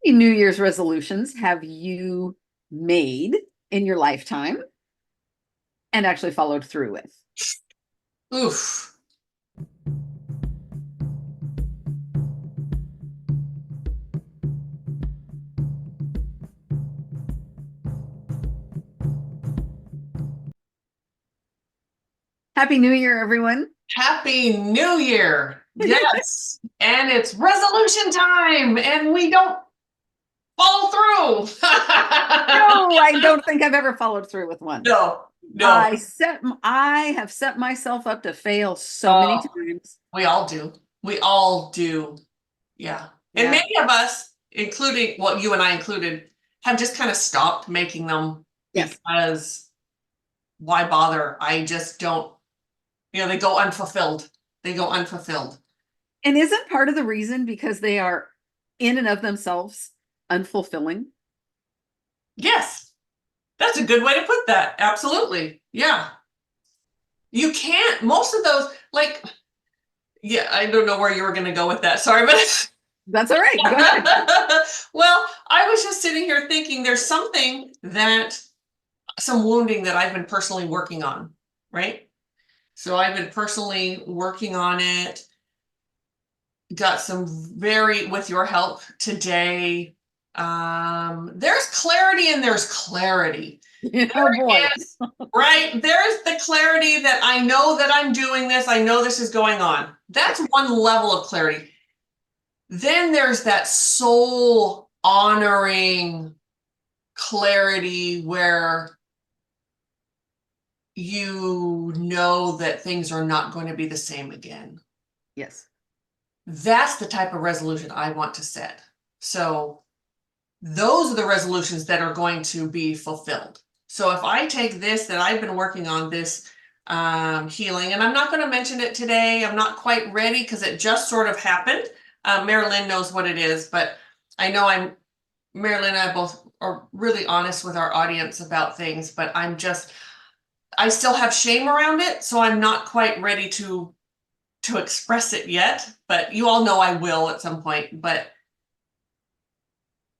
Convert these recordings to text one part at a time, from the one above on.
many New Year's resolutions have you made in your lifetime and actually followed through with? Oof. Happy New Year, everyone. Happy New Year. Yes. And it's resolution time, and we don't follow through. No, I don't think I've ever followed through with one. No, no. I have set myself up to fail so many Oh, times. we all do. We all do. Yeah. And Yeah. many of us, including, well, you and I included, have just kind of stopped making them Yes. because why bother? I just don't, they go unfulfilled. They go unfulfilled. And isn't part of the reason because they are in and of themselves unfulfilling? Yes. That's a good way to put that. Absolutely. Yeah. You can't, most of those, like, yeah, I don't know where you were going to go with that. Sorry, but That's all right. Go ahead. well, I was just sitting here thinking there's something that, some wounding that I've been personally working on, right? So I've been personally working on it, got some with your help today. There's clarity and there's clarity. Oh boy. Yes, right. There's the clarity that I know that I'm doing this. I know this is going on. That's one level of clarity. Then there's that soul honoring clarity where you know that things are not going to be the same again. Yes. That's the type of resolution I want to set. So those are the resolutions that are going to be fulfilled. So if I take this that I've been working on, this healing, and I'm not going to mention it today. I'm not quite ready because it just sort of happened. Mari-Lyn knows what it is, but I know Mari-Lyn and I both are really honest with our audience about things, but I still have shame around it. So I'm not quite ready to express it yet, but you all know I will at some point. But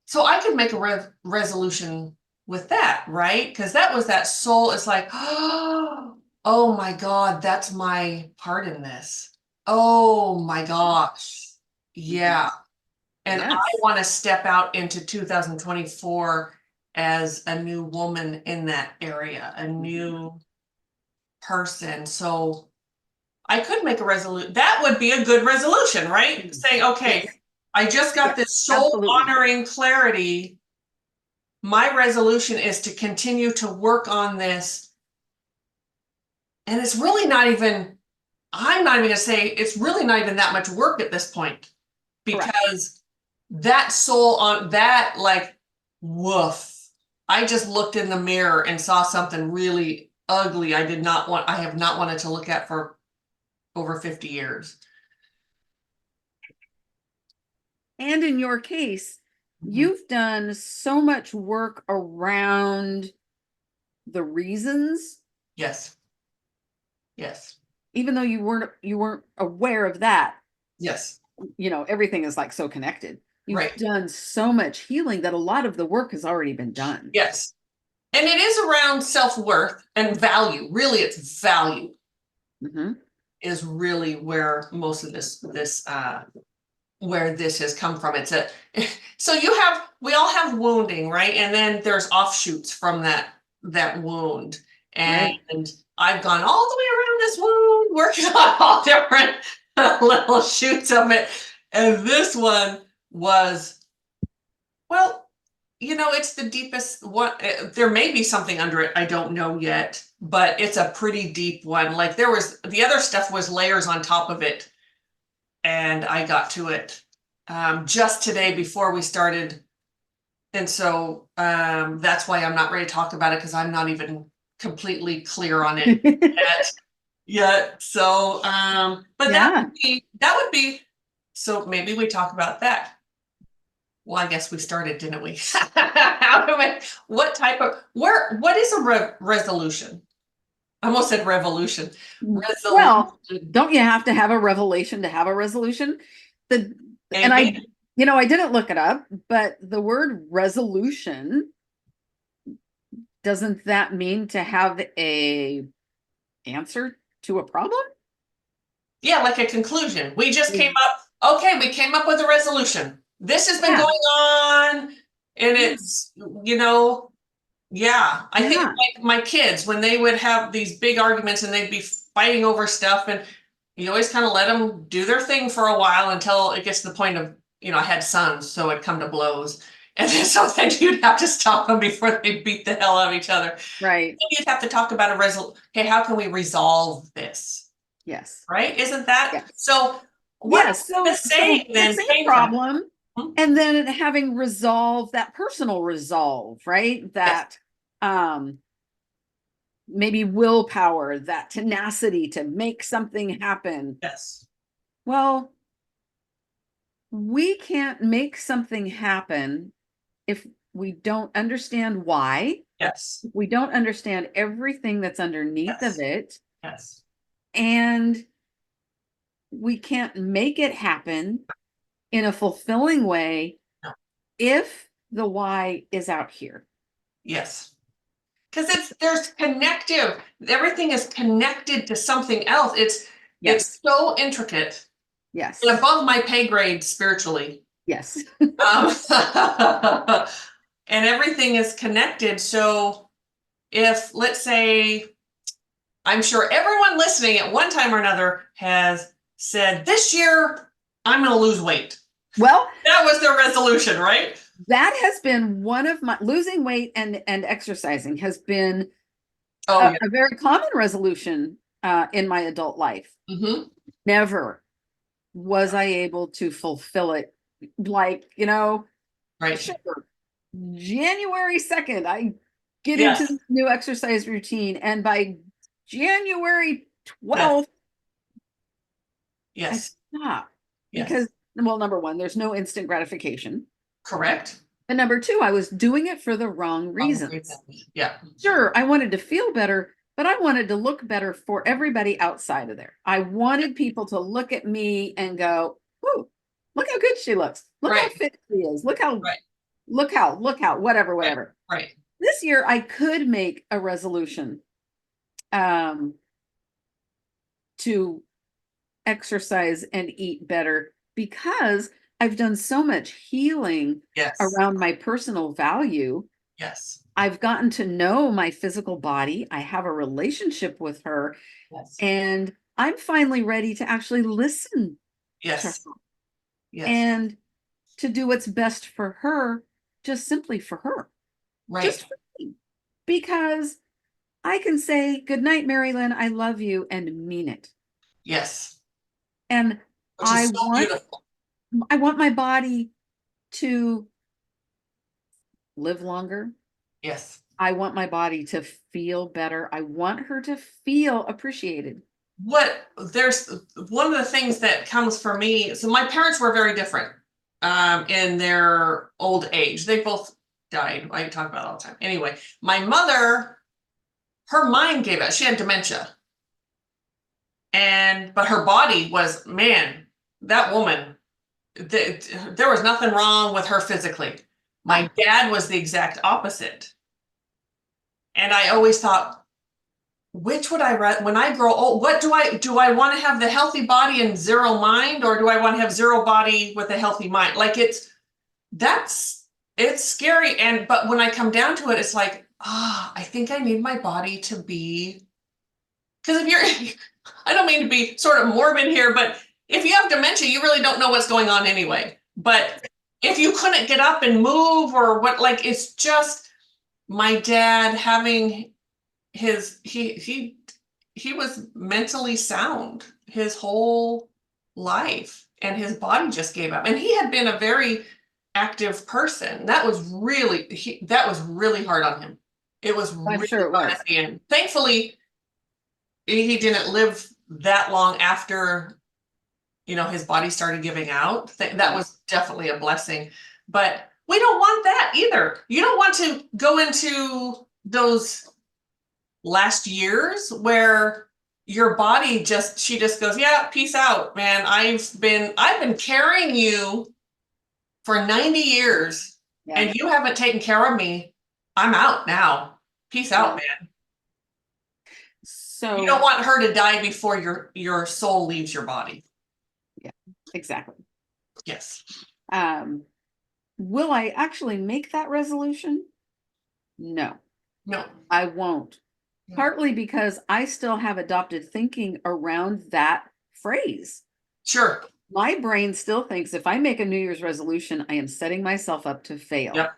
so I could make a resolution with that, right? Because that was that soul. It's like, oh my God, that's my part in this. Oh my gosh. Yeah. And I Yes. want to step out into 2024 as a new woman in that area, a new person. So I could make a resolution. That would be a good resolution, right? Saying, okay, Yes. I just got Yes. this soul Absolutely. honoring clarity. My resolution is to continue to work on this. And it's really not even, I'm not even going to say it's really not even that much work at this point Correct. because that soul on that, like, woof. I just looked in the mirror and saw something really ugly. I have not wanted to look at for over 50 years. And in your case, Mhm. you've done so much work around the reasons, Yes. Yes. even though you weren't aware of that. Yes. Everything is like so connected. You've Right. done so much healing that a lot of the work has already been done. Yes. And it is around self-worth and value. Really, it's value Hmm. is really where most of this where this has come from. It's a so we all have wounding, right? And then there's offshoots from that wound. And Right. I've gone all the way around this wound, working on all different little shoots of it. And this one was, well, it's the deepest one. There may be something under it. I don't know yet, but it's a pretty deep one. Like the other stuff was layers on top of it. And I got to it just today before we started. And so that's why I'm not ready to talk about it because I'm not even completely clear on it yet. Yet. So, but Yeah. that would be, so maybe we talk about that. Well, I guess we started, didn't we? What type of, what is a resolution? I almost said revolution. Well, Resolution. don't you have to have a revelation to have a resolution? The and I Maybe. I didn't look it up, but the word resolution, doesn't that mean to have a answer to a problem? Yeah, like a conclusion. We just came up, okay, we came up with a resolution. This has been Yeah. going on, and Yeah. it's, you know, yeah. I think Yeah. like my kids, when they would have these big arguments and they'd be fighting over stuff, and you always kind of let them do their thing for a while until it gets to the point of, I had sons, so it'd come to blows. And then so then you'd have to stop them before they beat the hell out of each other. Right. You'd have to talk about a resolution. Okay, how can we resolve this? Yes. Right? Isn't that Yes. so? What Yes. the So saying then fixing a came from? problem Hmm? and then having resolve, that personal resolve, right? Yes, That um maybe willpower, that tenacity to make something happen. yes, Well, we can't make something happen if we don't understand why. yes, We don't understand everything that's underneath of yes, it, yes, and we can't make it happen in a fulfilling way no, if the why is out here. yes. Because there's connective. Everything is connected to something else. It's Yes. so intricate and Yes. above my pay grade spiritually. Yes. Um, and everything is connected. So if, let's say, I'm sure everyone listening at one time or another has said, this year, I'm going to lose weight. Well, That was their resolution, right? that has been one of my losing weight and exercising has been Oh, a, yeah. a very common resolution in my adult life. Mm-hmm. Never was I able to fulfill it. Like, Right. sure, January 2nd, I get into Yes. this new exercise routine, and by January Yes. 12th, I Yes. stop Yes. because, well, number one, there's no instant gratification. Correct. And number two, I was doing it for the wrong reasons. Yeah. Sure, I wanted to feel better, but I wanted to look better for everybody outside of there. I wanted people to look at me and go, "Ooh, look how good she looks. Look how Right. fit she is. Look how, Right. whatever, Right. whatever." Right. This year, I could make a resolution um, to exercise and eat better because I've done so much healing Yes. around my personal value. Yes. I've gotten to know my physical body. I have a relationship with her, Yes. and I'm finally ready to actually listen to her Yes. Yes. and to do what's best for her, just simply for her, Right. just for me. Because I can say, "Good night, Mari-Lyn. I love you," and mean it. Yes. And Which is I so want beautiful. I want my body to live longer. Yes. I want my body to feel better. I want her to feel appreciated. There's one of the things that comes for me. So my parents were very different in their old age. They both died. I talk about it all the time. Anyway, my mother, her mind gave out. She had dementia. But her body was, man, that woman, there was nothing wrong with her physically. My dad was the exact opposite. And I always thought, which would I rather, when I grow old, what do I want to have the healthy body and zero mind, or do I want to have zero body with a healthy mind? Like it's scary. But when I come down to it, it's like, I think I need my body to be, because if you're, I don't mean to be sort of morbid here, but if you have dementia, you really don't know what's going on anyway. But if you couldn't get up and move or what, like, it's just my dad having he was mentally sound his whole life, and his body just gave up. And he had been a very active person. That was really hard on him. It was I'm really sure it hard was. at the end. Thankfully, he didn't live that long after, his body started giving out. That Right. was definitely a blessing. But we don't want that either. You don't want to go into those last years where your body she just goes, yeah, peace out, man. I've been carrying you for 90 years Yeah. and you haven't taken care of me, I'm out now. Peace out, man. You don't So, want her to die before your soul leaves your body. yeah, exactly. Yes. Um, will I actually make that resolution? No, No. I won't. No. Partly because I still have adopted thinking around that phrase. Sure. My brain still thinks if I make a New Year's resolution, I am setting myself up to fail. Yep.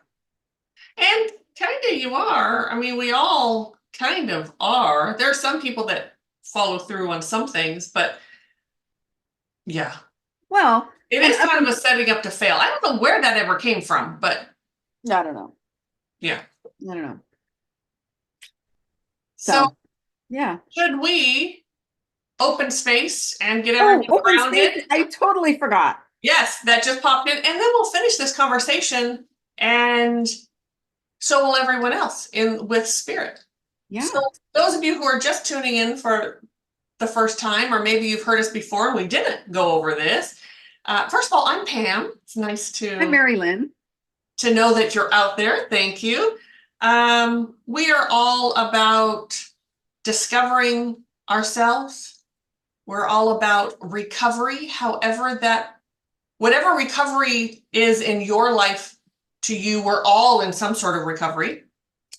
And kind of you are. I mean, we all kind of are. There are some people that follow through on some things, but yeah, Well, it and is kind of a setting up to fail. I don't know where that ever came from, but I don't know. yeah. I don't know. So Yeah. should we open space and get Oh, everybody open grounded? space. I totally forgot. Yes, that just popped in. And then we'll finish this conversation and so will everyone else in with spirit. Yeah. So those of you who are just tuning in for the first time, or maybe you've heard us before and we didn't go over this. First of all, I'm Pam. It's nice I'm Mari-Lyn. to know that you're out there. Thank you. We are all about discovering ourselves. We're all about recovery, however that, whatever recovery is in your life to you, we're all in some sort of recovery.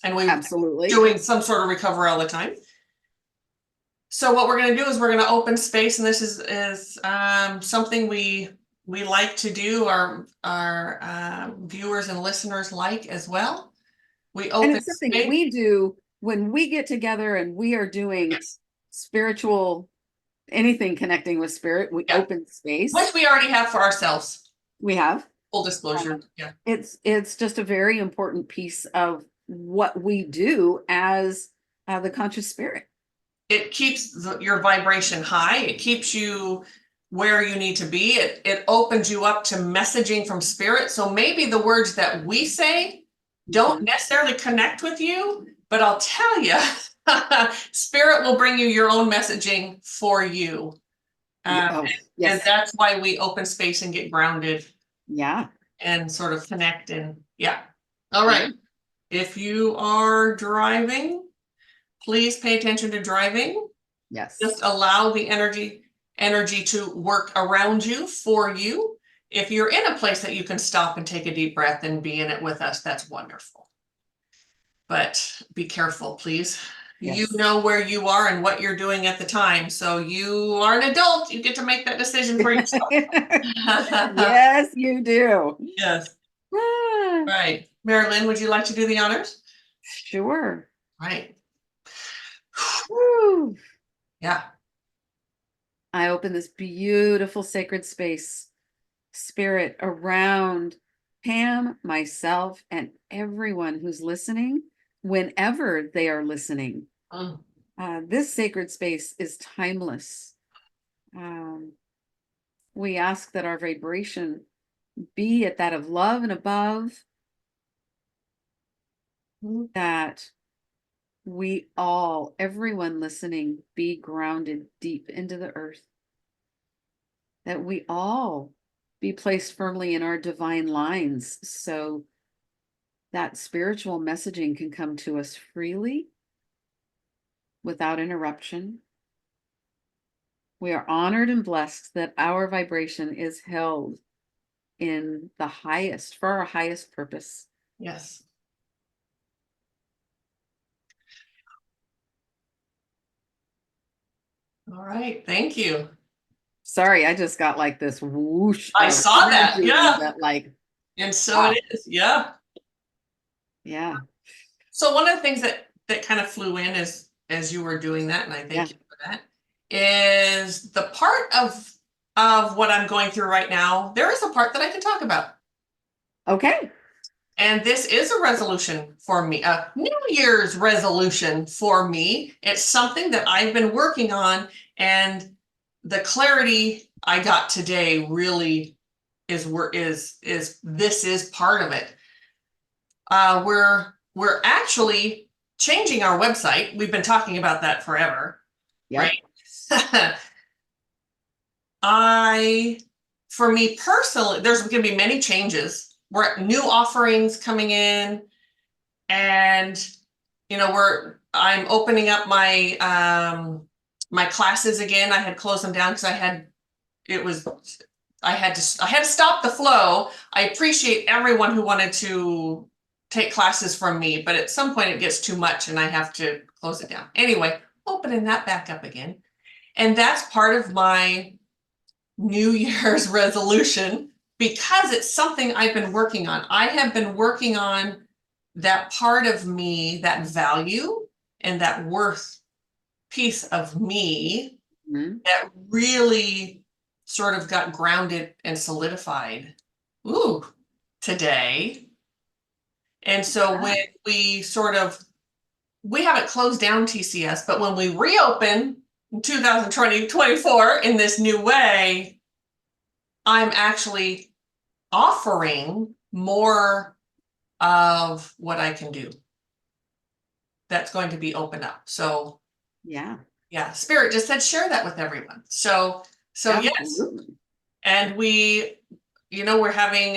And we're Absolutely doing some sort of recovery all the time. So what we're going to do is we're going to open space, and this is something we like to do. Our viewers and listeners like as well. We and open it's something space. we do when we get together and we are doing spiritual, anything connecting with spirit. We open space. Which we already have for ourselves. We have Full disclosure. Yeah. It's just a very important piece of what we do as the conscious spirit. It keeps your vibration high. It keeps you where you need to be. It opens you up to messaging from spirit. So maybe the words that we say don't necessarily connect with you, but I'll tell you, spirit will bring you your own messaging for you. Yes. And that's why we open space and get grounded. Yeah. And sort of connect and yeah. All right. If you are driving, please pay attention to driving. Yes. Just allow the energy to work around you for you. If you're in a place that you can stop and take a deep breath and be in it with us, that's wonderful. But be careful, please. Yes. You know where you are and what you're doing at the time. So you are an adult. You get to make that decision for yourself. Yes, you do. Yes. Right. Mari-Lyn, would you like to do the honors? Sure. Right. Woo. Yeah. I open this beautiful sacred space, spirit around Pam, myself, and everyone who's listening, whenever they are listening. This sacred space is timeless. We ask that our vibration be at that of love and above, that we all, everyone listening, be grounded deep into the earth, that we all be placed firmly in our divine lines so that spiritual messaging can come to us freely without interruption. We are honored and blessed that our vibration is held in the highest, for our highest purpose. Yes. All right. Thank you. Sorry, I just got like this whoosh. I saw that. Yeah. That like, and so it is. Yeah. Yeah. So one of the things that kind of flew in as you were doing that, and I thank you for that, is the part of what I'm going through right now. There is a part that I can talk about. Okay. And this is a resolution for me, a New Year's resolution for me. It's something that I've been working on, and the clarity I got today really is this is part of it. We're actually changing our website. We've been talking about that forever, right? I for me personally, there's going to be many changes. We're new offerings coming in, and I'm opening up my my classes again. I had closed them down because I had to stop the flow. I appreciate everyone who wanted to take classes from me, but at some point it gets too much and I have to close it down. Anyway, opening that back up again. And that's part of my New Year's resolution because it's something I've been working on. I have been working on that part of me, that value and that worth piece of me that really sort of got grounded and solidified today. And so when we haven't closed down TCS, but when we reopen in 2024 in this new way, I'm actually offering more of what I can do. That's going to be open up. So yeah, Spirit just said share that with everyone. So absolutely. Yes. And we're having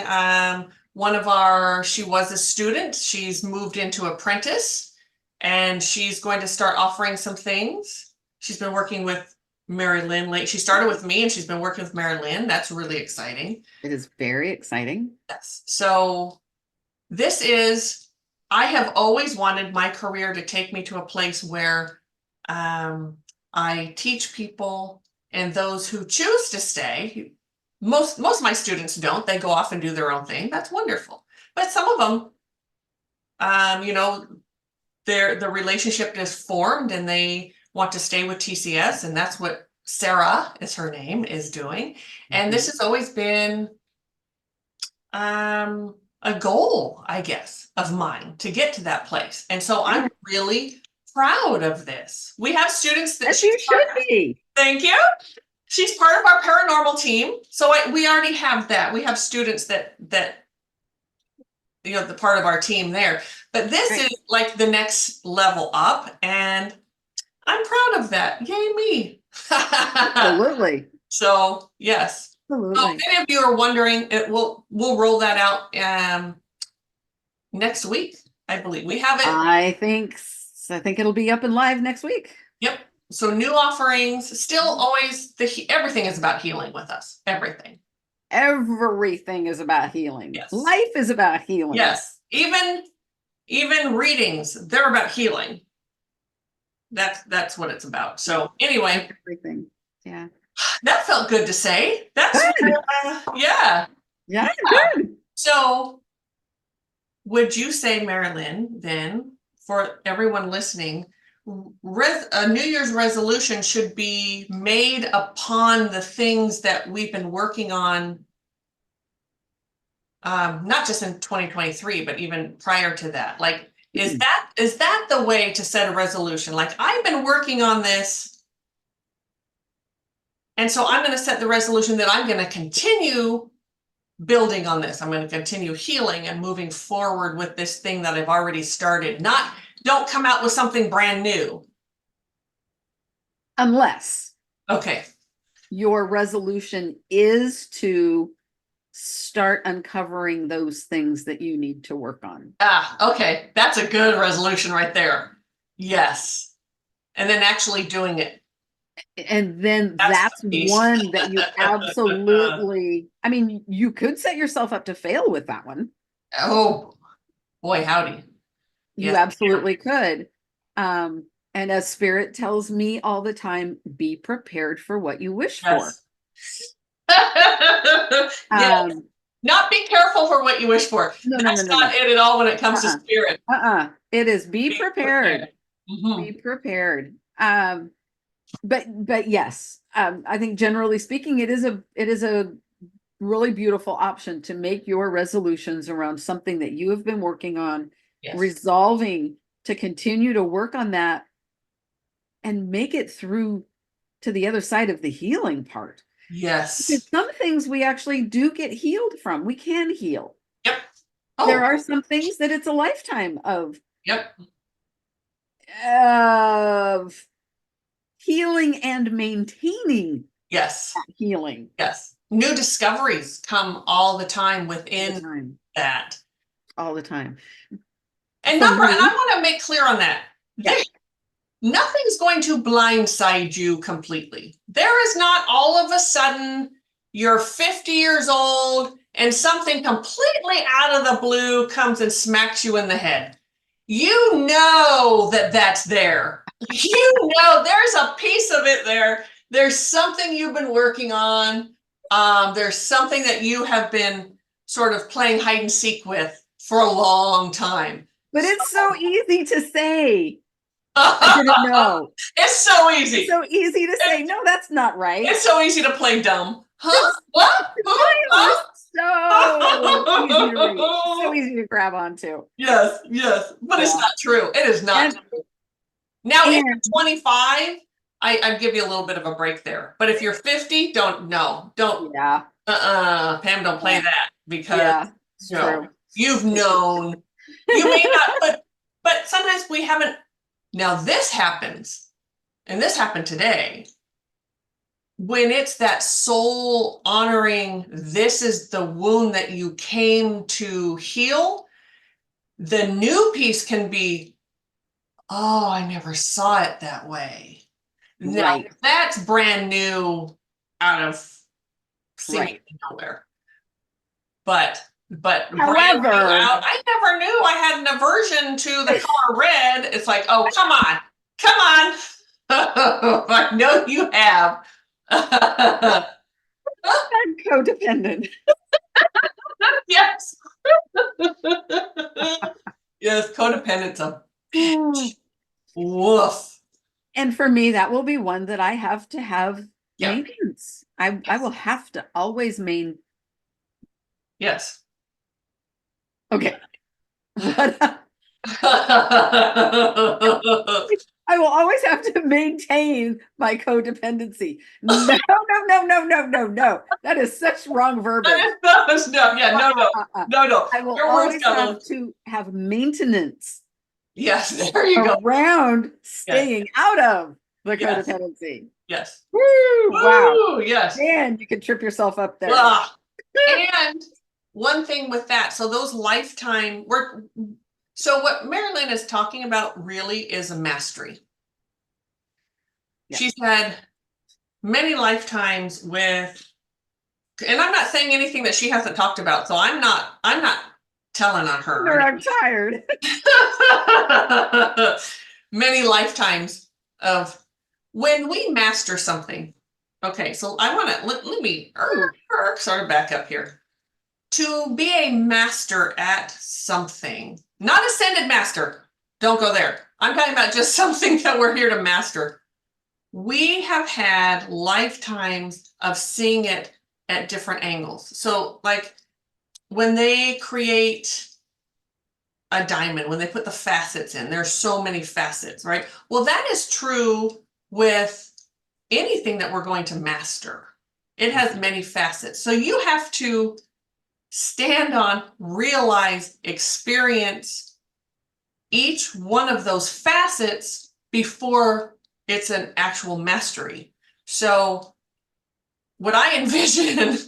she was a student, she's moved into apprentice, and she's going to start offering some things. She's been working with Mari-Lyn. She started with me and she's been working with Mari-Lyn. That's really exciting. It is very exciting. Yes. So I have always wanted my career to take me to a place where I teach people, and those who choose to stay, most of my students don't, they go off and do their own thing. That's wonderful. But some of them, the relationship is formed and they want to stay with TCS, and that's what Sarah is her name is doing. And this has always been a goal, I guess, of mine to get to that place. And so I'm really proud of this. We have students that you should be. Thank you. She's part of our paranormal team. So we already have that. We have students that the part of our team there. But this is like the next level up, and I'm proud of that. Yay me. Absolutely. So yes. Absolutely. So if any of you are wondering, we'll roll that out next week. I believe we have it. I think it'll be up and live next week. Yep. So new offerings, still always everything is about healing with us. Everything is about healing. Yes. Life is about healing. Yes. Even readings, they're about healing. That's what it's about. So anyway, everything. Yeah. That felt good to say. That's good. Yeah. Good. So would you say, Mari-Lyn, then, for everyone listening, a New Year's resolution should be made upon the things that we've been working on, not just in 2023, but even prior to that? Like, is that the way to set a resolution? Like, I've been working on this, and so I'm going to set the resolution that I'm going to continue building on this. I'm going to continue healing and moving forward with this thing that I've already started. Don't come out with something brand new. Unless okay, your resolution is to start uncovering those things that you need to work on. Okay. That's a good resolution right there. Yes. And then actually doing it. And then that's one that you absolutely, I mean, you could set yourself up to fail with that one. Oh, boy, howdy. You absolutely could. And as Spirit tells me all the time, be prepared for what you wish for. Not be careful for what you wish for. That's not it at all when it comes to Spirit. It is be prepared. Be prepared. But yes, I think generally speaking, it is a really beautiful option to make your resolutions around something that you have been working on, resolving to continue to work on that and make it through to the other side of the healing part. Yes. Because some things we actually do get healed from. We can heal. Yep. There are some things that it's a lifetime of. Yep. Of healing and maintaining that healing. Yes. new discoveries come all the time All the within time. that. All the time. And For and I me, want to make clear on that. yeah. Nothing's going to blindside you completely. There is not all of a sudden you're 50 years old and something completely out of the blue comes and smacks you in the head. You know that that's there. You know there's a piece of it there. There's something you've been working on. There's something that you have been sort of playing hide and seek with for a long time. But it's so easy to say. I didn't know. It's so easy. It's so easy to say, no, that's not right. It's so easy to play dumb. Huh? What? So easy to read. So easy to grab onto. Yes, yes. But it's not true. It is not true. Now, if you're 25, I'd give you a little bit of a break there. But if you're 50, don't. Yeah. Pam, don't play that because True. You've known. You may not, but sometimes we haven't. Now this happens, and this happened today. When it's that soul honoring, this is the wound that you came to heal, the new piece can be, oh, I never saw it that way. Now, that's brand new out of seemingly nowhere. But however, I never knew I had an aversion to the color red. It's like, oh, come on. I know you have. I'm codependent. Yes. Yes, codependence a bitch. Woof. And for me, that will be one that I have to have maintenance. I will have to always Yes. Okay. I will always have to maintain my codependency. No. That is such wrong verbiage. No. I will always have to have maintenance. Yes, there you go. Around staying out of the codependency. Yes. Woo, wow. Yes. And you can trip yourself up there. And one thing with that, so those lifetime work. So what Mari-Lyn is talking about really is a mastery. She's had many lifetimes with, and I'm not saying anything that she hasn't talked about, so I'm not telling on her. I'm tired. Many lifetimes of when we master something. Okay, so I want to let me sort of back up here. To be a master at something, not ascended master, don't go there. I'm talking about just something that we're here to master. We have had lifetimes of seeing it at different angles. So like when they create a diamond, when they put the facets in, there's so many facets, right? Well, that is true with anything that we're going to master. It has many facets. So you have to stand on, realize, experience each one of those facets before it's an actual mastery. So what I envision,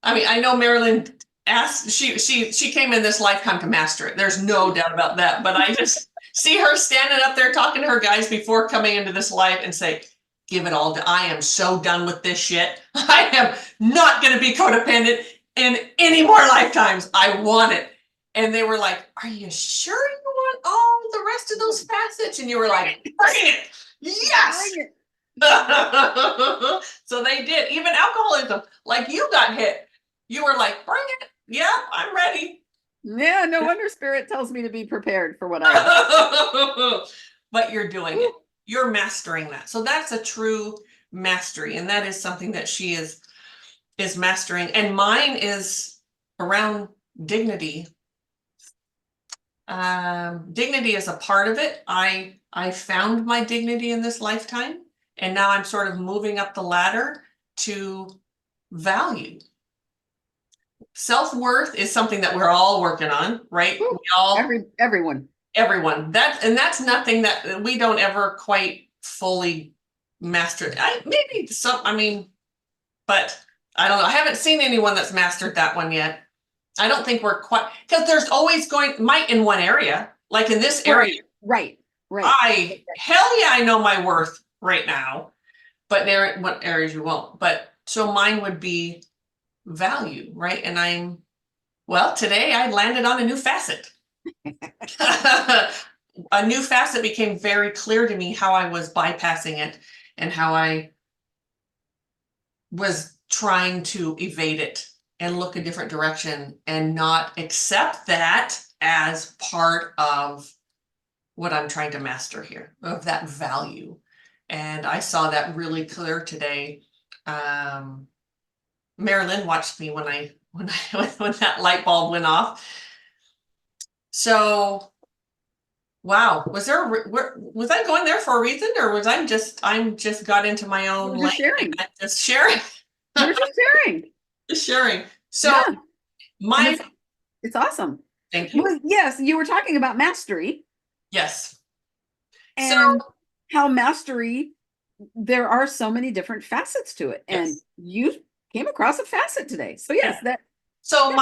I mean, I know Mari-Lyn asked, she came in this lifetime to master it. There's no doubt about that. But I just see her standing up there talking to her guys before coming into this life and say, give it all. I am so done with this shit. I am not going to be codependent in any more lifetimes. I want it. And they were like, are you sure you want all the rest of those facets? And you were like, bring it. Yes. Bring it. So they did. Even alcoholism, like you got hit. You were like, bring it. Yeah, I'm ready. Yeah, no wonder spirit tells me to be prepared for what I But you're doing it. You're mastering that. So that's a true mastery. And that is something that she is mastering. And mine is around dignity. Dignity is a part of it. I found my dignity in this lifetime. And now I'm sort of moving up the ladder to value. Self-worth is something that we're all working on, right? We all, everyone. That's nothing that we don't ever quite fully master. Maybe some, I mean, but I don't know. I haven't seen anyone that's mastered that one yet. I don't think we're quite, because there's always might in one area, like in this area. Right, right. Hell yeah, I know my worth right now, but there, what areas you won't. But so mine would be value, right? And well, today I landed on a new facet. A new facet became very clear to me how I was bypassing it and how I was trying to evade it and look a different direction and not accept that as part of what I'm trying to master here, of that value. And I saw that really clear today. Mari-Lyn watched me when when that light bulb went off. So wow, was I going there for a reason, or was I'm just got into my own Just sharing. Just sharing. You're just sharing. Just sharing. So Yeah. my it's awesome. thank you. Well, yes, you were talking about mastery. Yes. And So how mastery, there are so many different facets to it. And yes. you came across a facet today. So yes, that So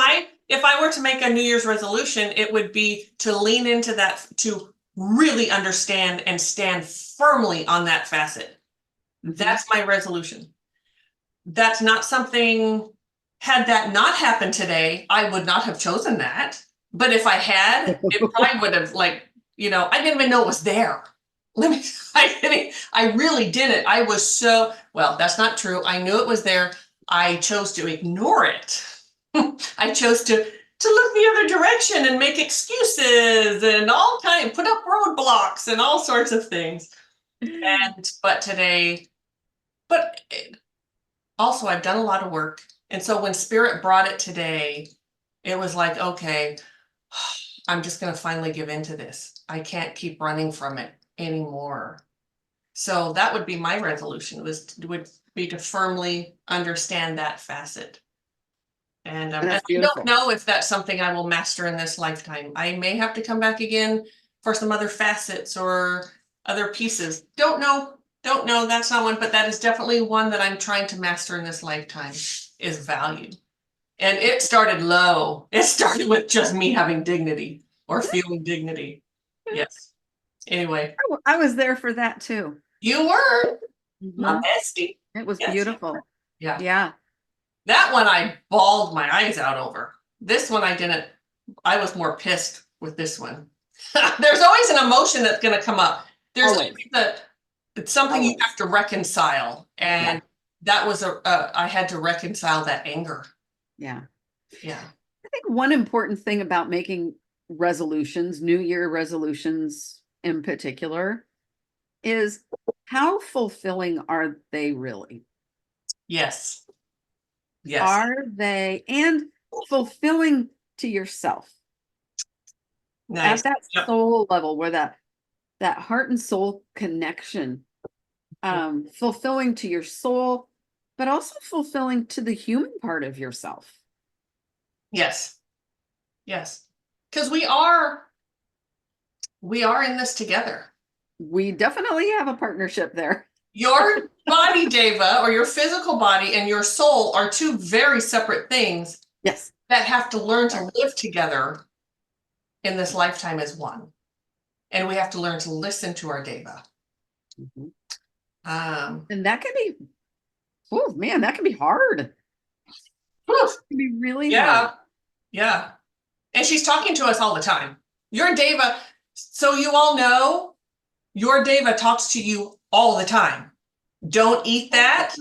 if I were to make a New Year's resolution, it would be to lean into that, to really understand and stand firmly on that facet. That's my resolution. That's not something, had that not happened today, I would not have chosen that. But if I had, it probably would have, like, I didn't even know it was there. I really didn't. I was so, well, that's not true. I knew it was there. I chose to ignore it. I chose to look the other direction and make excuses and put up roadblocks and all sorts of things. But today, but also I've done a lot of work. And so when Spirit brought it today, it was like, okay, I'm just going to finally give into this. I can't keep running from it anymore. So that would be my resolution, would be to firmly understand that facet. And I don't know if that's something I will master in this lifetime. I may have to come back again for some other facets or other pieces. Don't know. That's not one, but that is definitely one that I'm trying to master in this lifetime, is value. And it started low. It started with just me having dignity or feeling dignity. Yes. Anyway. I was there for that too. You were my bestie. It was beautiful. Yeah. Yeah. That one I bawled my eyes out over. This one I didn't. I was more pissed with this one. There's always an emotion that's going to come up. There's it's something you have to reconcile. And that was I had to reconcile that anger. Yeah. Yeah. I think one important thing about making resolutions, New Year resolutions in particular, is how fulfilling are they really? Yes. Yes. Are they, and fulfilling to yourself? Nice. At that soul level, where that heart and soul connection, fulfilling to your soul, but also fulfilling to the human part of yourself. Yes. Yes. Because we are in this together. We definitely have a partnership there. Your body, Deva, or your physical body, and your soul are two very separate things. Yes. That have to learn to live together in this lifetime as one. And we have to learn to listen to our Deva. And that can be, oh man, that can be hard. It can be really hard. Yeah. And she's talking to us all the time. Your Deva, so you all know, your Deva talks to you all the time. Don't eat that.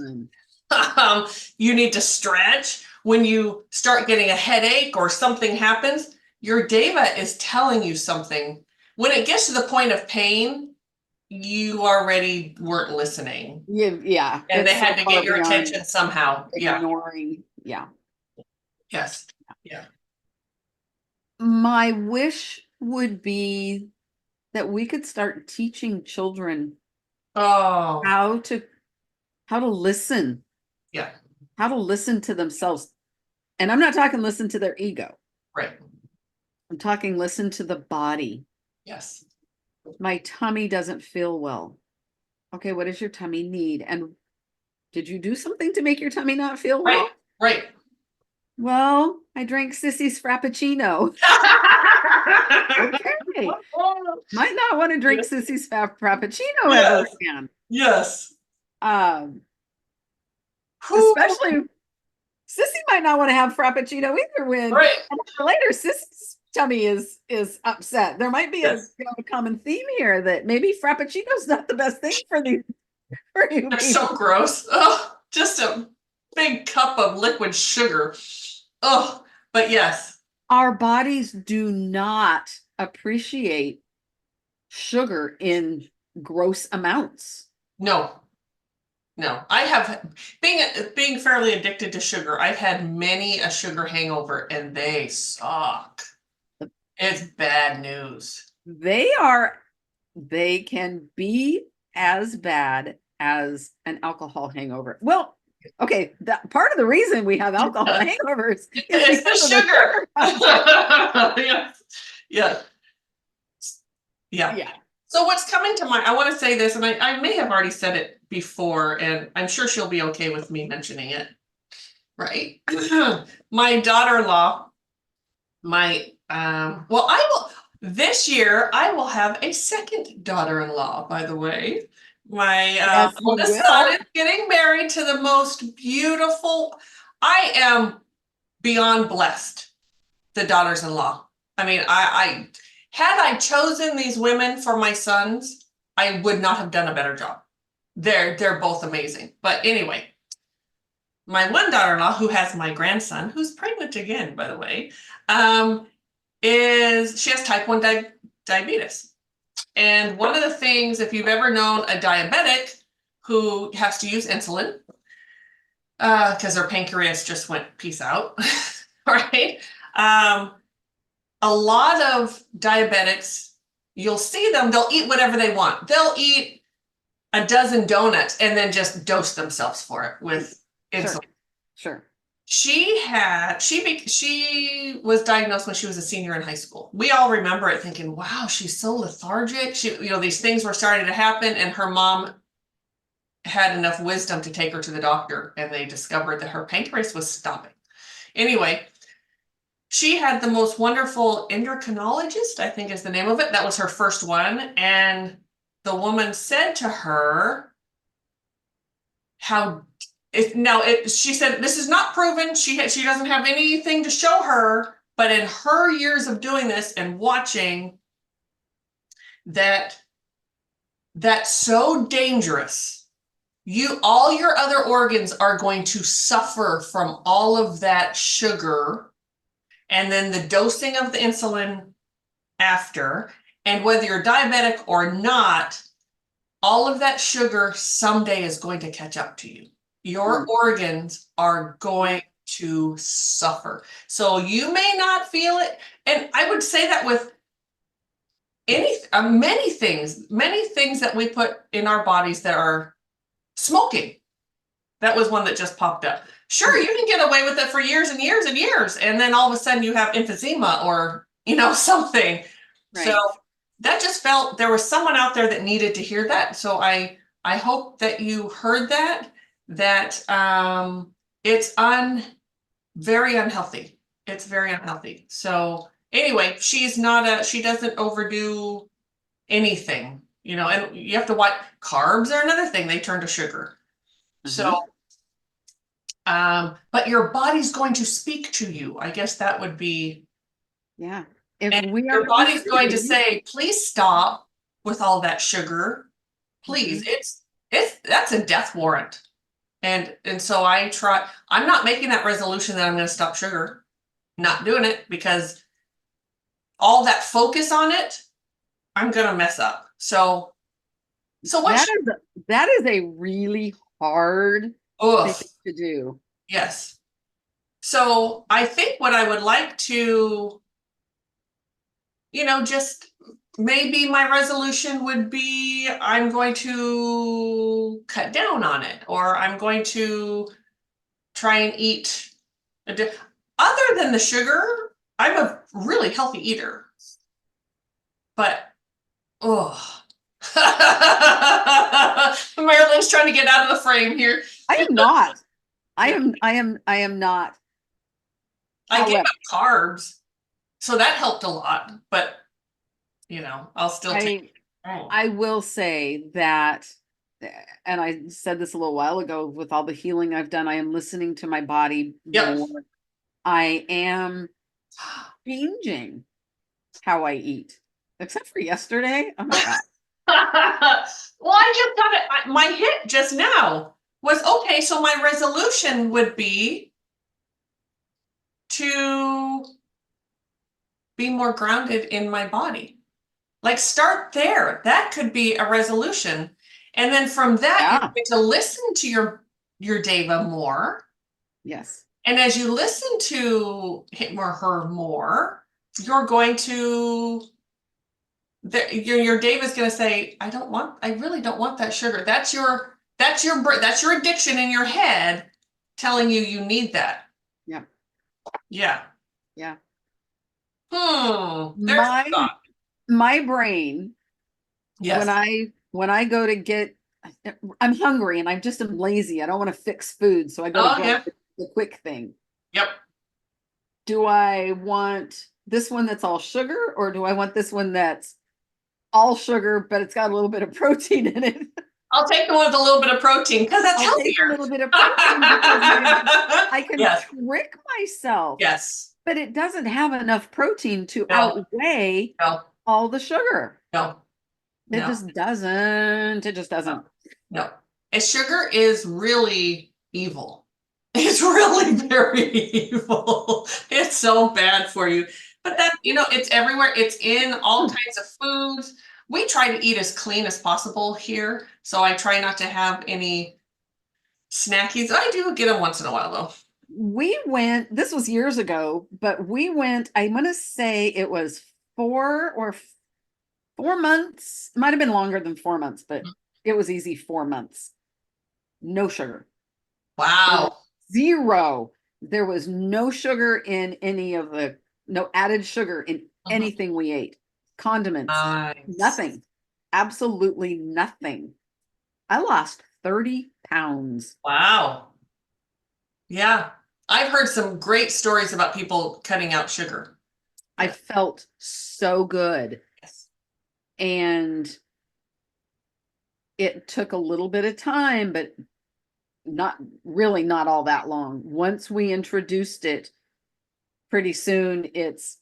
You need to stretch. When you start getting a headache or something happens, your Deva is telling you something. When it gets to the point of pain, you already weren't listening. Yeah. And they had to get your attention somehow. Ignoring. Yeah. Yes. Yeah. My wish would be that we could start teaching children how to listen. Yeah. How to listen to themselves. And I'm not talking listen to their ego. Right. I'm talking listen to the body. Yes. My tummy doesn't feel well. Okay, what does your tummy need? And did you do something to make your tummy not feel well? Right. Well, I drank Sissy's Frappuccino. Okay. Might not want to drink Yes. Sissy's Frappuccino ever Yes. again. Yes. Um, Whew. Especially Sissy might not want to have Frappuccino either when Right. an hour later Sissy's tummy is upset. There might be a, Yes. a common theme here that maybe Frappuccino's not the best thing for these for you They're so people. gross. Oh, just a big cup of liquid sugar. Oh, but yes. Our bodies do not appreciate sugar in gross amounts. No. No. I have being fairly addicted to sugar. I've had many a sugar hangover and they suck. It's bad news. They can be as bad as an alcohol hangover. Well, okay, that part of the reason we have alcohol hangovers is It's the because of the sugar. sugar content. Yes. Yeah. Yeah. Yeah. So what's coming to mind, I want to say this, and I may have already said it before, and I'm sure she'll be okay with me mentioning it. Right. My daughter-in-law, well, I will this year I will have a second daughter-in-law, by the way. My Yes, you oldest son will. is getting married to the most beautiful. I am beyond blessed, the daughters-in-law. I mean, I had I chosen these women for my sons, I would not have done a better job. They're both amazing. But anyway, my one daughter-in-law, who has my grandson, who's pregnant again, by the way, is she has type 1 diabetes. And one of the things, if you've ever known a diabetic who has to use insulin, because their pancreas just went peace out, right? A lot of diabetics, you'll see them, they'll eat whatever they want. They'll eat a dozen donuts and then just dose themselves for it with Sure. insulin. Sure. She was diagnosed when she was a senior in high school. We all remember it thinking, wow, she's so lethargic. These things were starting to happen, and her mom had enough wisdom to take her to the doctor, and they discovered that her pancreas was stopping. Anyway, she had the most wonderful endocrinologist, I think is the name of it. That was her first one. And the woman said to her, she said, this is not proven. She doesn't have anything to show her, but in her years of doing this and watching that's so dangerous. All your other organs are going to suffer from all of that sugar, and then the dosing of the insulin after, and whether you're diabetic or not, all of that sugar someday is going to catch up to you. Your organs are going to suffer. So you may not feel it. And I would say that with many things that we put in our bodies that are smoking. That was one that just popped up. Sure, you can get away with it for years and years and years, and then all of a sudden you have emphysema or something. Right. So that just felt there was someone out there that needed to hear that. So I hope that you heard that it's very unhealthy. It's very unhealthy. So anyway, she doesn't overdo anything, and you have to watch. Carbs are another thing. They turn to sugar. So but your body's going to speak to you. I guess that would be. Yeah. And your body's going to say, please stop with all that sugar. Please. That's a death warrant. And so I'm not making that resolution that I'm going to stop sugar. Not doing it, because all that focus on it, I'm going to mess up. So what? That is a really hard thing to do. Yes. So I think what I would like to, just maybe my resolution would be I'm going to cut down on it, or I'm going to try and eat other than the sugar. I'm a really healthy eater, but Marilyn's trying to get out of the frame here. I am not. I Yeah. am not. I gave However, up carbs, so that helped a lot, but I'll still take. I Oh, I will say that, and I said this a little while ago, with all the healing I've done, I am listening to my body yep. more. I am changing how I eat, except for yesterday. Oh my God. Well, I just got it. My hit just now was okay. So my resolution would be to be more grounded in my body. Like start there. That could be a resolution. And then from that, you're Yeah. going to listen to your Deva more. Yes. And as you listen to him or her more, you're going to your Dave is going to say, I really don't want that sugar. That's your addiction in your head telling you need that. Yeah. Yeah. Yeah. There's My a thought. my brain, when Yes. I go to get, I'm hungry and I just am lazy. I don't want to fix food, so I go to Oh get yeah. the quick thing. Yep. Do I want this one that's all sugar, or do I want this one that's all sugar but it's got a little bit of protein in it? I'll take the one with a little bit of protein because that's I'll take a healthier. little bit of protein because I can Yes. trick myself, Yes. but it doesn't have enough protein to No. outweigh No. all the sugar. No. It No. just doesn't. It just No. doesn't. No. And sugar is really evil. It's really very evil. It's so bad for you. But it's everywhere. It's in all kinds of foods. We try to eat as clean as possible here. So I try not to have any snackies. I do get them once in a while though. This was years ago, but we went, I want to say it was 4 months. It might have been longer than 4 months, but it was easy 4 months. No sugar. There was Wow. zero. There was no sugar in no added sugar in Mhm. anything we ate. Condiments, Nice. nothing. Absolutely nothing. I lost 30 pounds. Wow. Yeah. I've heard some great stories about people cutting out sugar. I Yeah. felt so good. Yes. And it took a little bit of time, but not all that long. Once we introduced it, pretty soon it's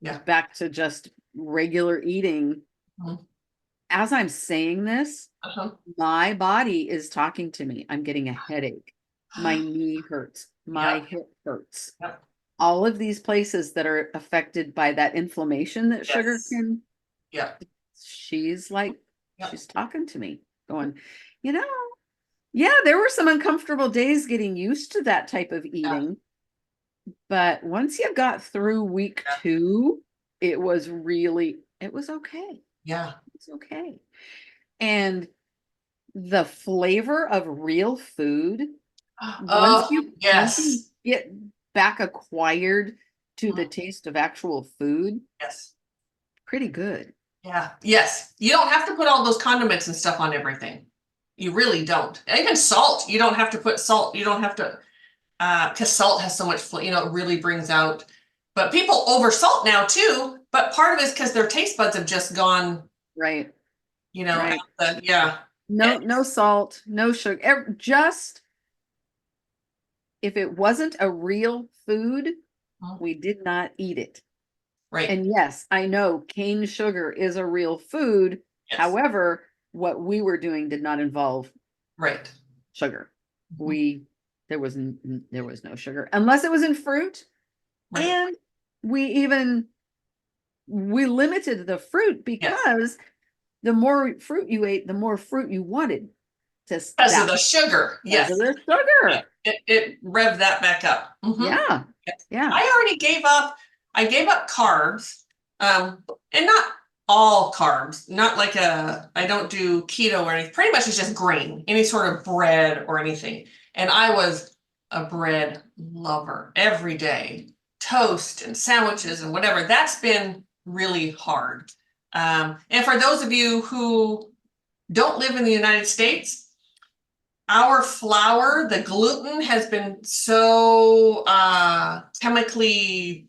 Yeah. back to just regular eating. Mhm. As I'm saying this, Uh-huh. my body is talking to me. I'm getting a headache. My knee hurts. My Yep. hip hurts. Yep. All of these places that are affected by that inflammation that sugar Yes. can, Yep. she's like, Yep. she's talking to me, going, you know, yeah, there were some uncomfortable days getting used to that type of Yeah. eating. But once you got through week Yeah. 2, it was okay. Yeah. It's okay. And the flavor of real food, Oh, once you yes. get back acquired to the Mhm. taste of actual food, Yes. pretty good. Yeah. Yes. You don't have to put all those condiments and stuff on everything. You really don't. Even salt, you don't have to put salt. You don't have to, because salt has so much, it really brings out. But people over salt now too. But part of it is because their taste buds have just gone, Right. out Right. yeah. No salt, no sugar. Just if it wasn't a real food, Mhm. we did not eat it. Right. And yes, I know cane sugar is a real food. Yes. However, what we were doing did not involve Right. sugar. Mhm. We there was no sugar unless it was in fruit, Right. and we limited the fruit Yes. because the more fruit you ate, the more fruit you wanted to Because of that the sugar. because of Yes. the Yeah. sugar. It revved that back up. Yeah. Yes. Yeah. I already I gave up carbs. And not all carbs, not like I don't do keto or anything. Pretty much it's just grain, any sort of bread or anything. And I was a bread lover every day, toast and sandwiches and whatever. That's been really hard. And for those of you who don't live in the United States, our flour, the gluten has been so chemically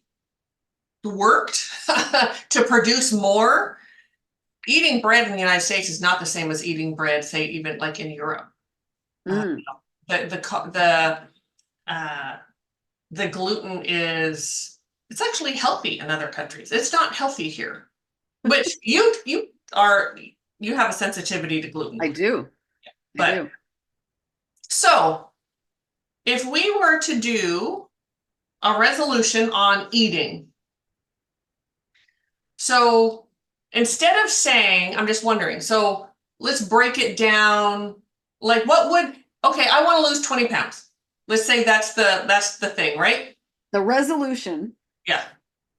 worked to produce more. Eating bread in the United States is not the same as eating bread, say, even like in Europe. Mm. The gluten it's actually healthy in other countries. It's not healthy here. Which you have a sensitivity to gluten. I do. I But do. so if we were to do a resolution on eating, so instead of saying, I'm just wondering, so let's break it down. Like okay, I want to lose 20 pounds. Let's say that's the thing, right? The resolution, Yeah.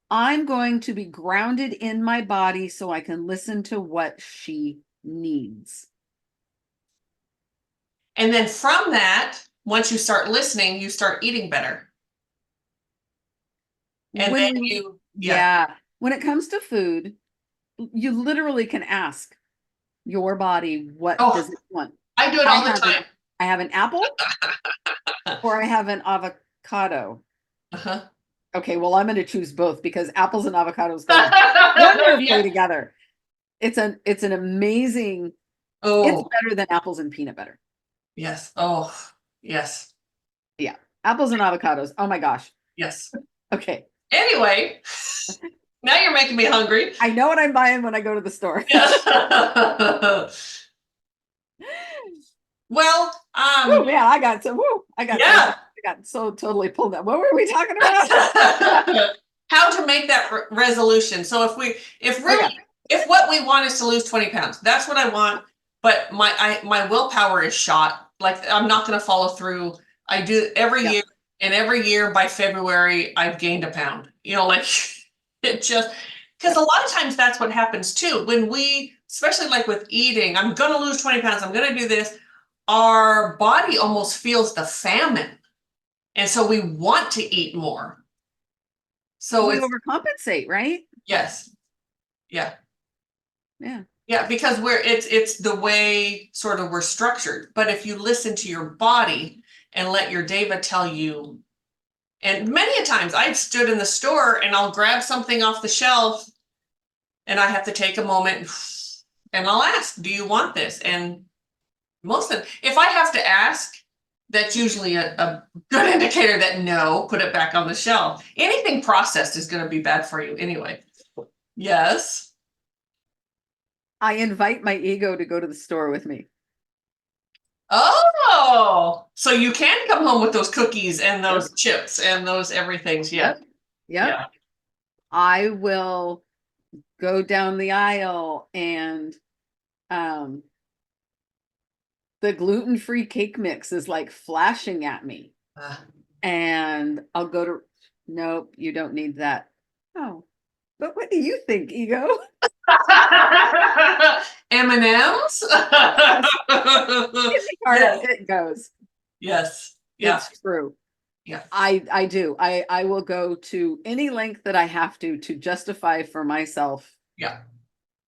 I'm going to be grounded in my body so I can listen to what she needs. And then from that, once you start listening, you start eating better. And When then we, yeah, when it comes to food, you literally can ask your body, what Oh, does it want? I do it I all the have time. I have an apple or I have an avocado. Uh-huh. Okay, well, I'm going to choose both because apples and avocados go wonderfully Yeah. together. It's an amazing, it's Oh, better than apples and peanut butter. yes. Oh, yes. Yeah. Apples and avocados. Oh my gosh. Yes. Okay. Anyway, now you're making me hungry. I know what I'm buying when I go to the store. Yeah. Well, Oh man, I yeah. got so totally pulled up. What were we talking about? How to make that resolution. So if Oh yeah. really, if what we want is to lose 20 pounds, that's what I want. But my willpower is shot. Like I'm not going to follow through. I do every Yeah. year, and every year by February, I've gained a pound. Like it just, because Yep. a lot of times that's what happens too. When especially like with eating, I'm going to lose 20 pounds. I'm going to do this. Our body almost feels the famine. And so we want to eat more. So We it's, overcompensate, right? yes. Yeah. Yeah. Yeah, because it's the way sort of we're structured. But if you listen to your body and let your Deva tell you, and many a times I've stood in the store and I'll grab something off the shelf and I have to take a moment and I'll ask, do you want this? And most of if I have to ask, that's usually a good indicator that no, put it back on the shelf. Anything processed is going to be bad for you anyway. Yes. I invite my ego to go to the store with me. Oh, so you can come home with those cookies and Yep. those chips and those everythings. Yeah. Yep. Yep. Yeah. I will go down the aisle and um the gluten-free cake mix is like flashing at me. Uh, And I'll go to, nope, you don't need that. Oh, but what do you think, ego? M&Ms? Yes, in the cart Yes. it goes. Yes. Yeah. It's true. Yeah. I do. I will go to any length that I have to justify for myself. Yeah.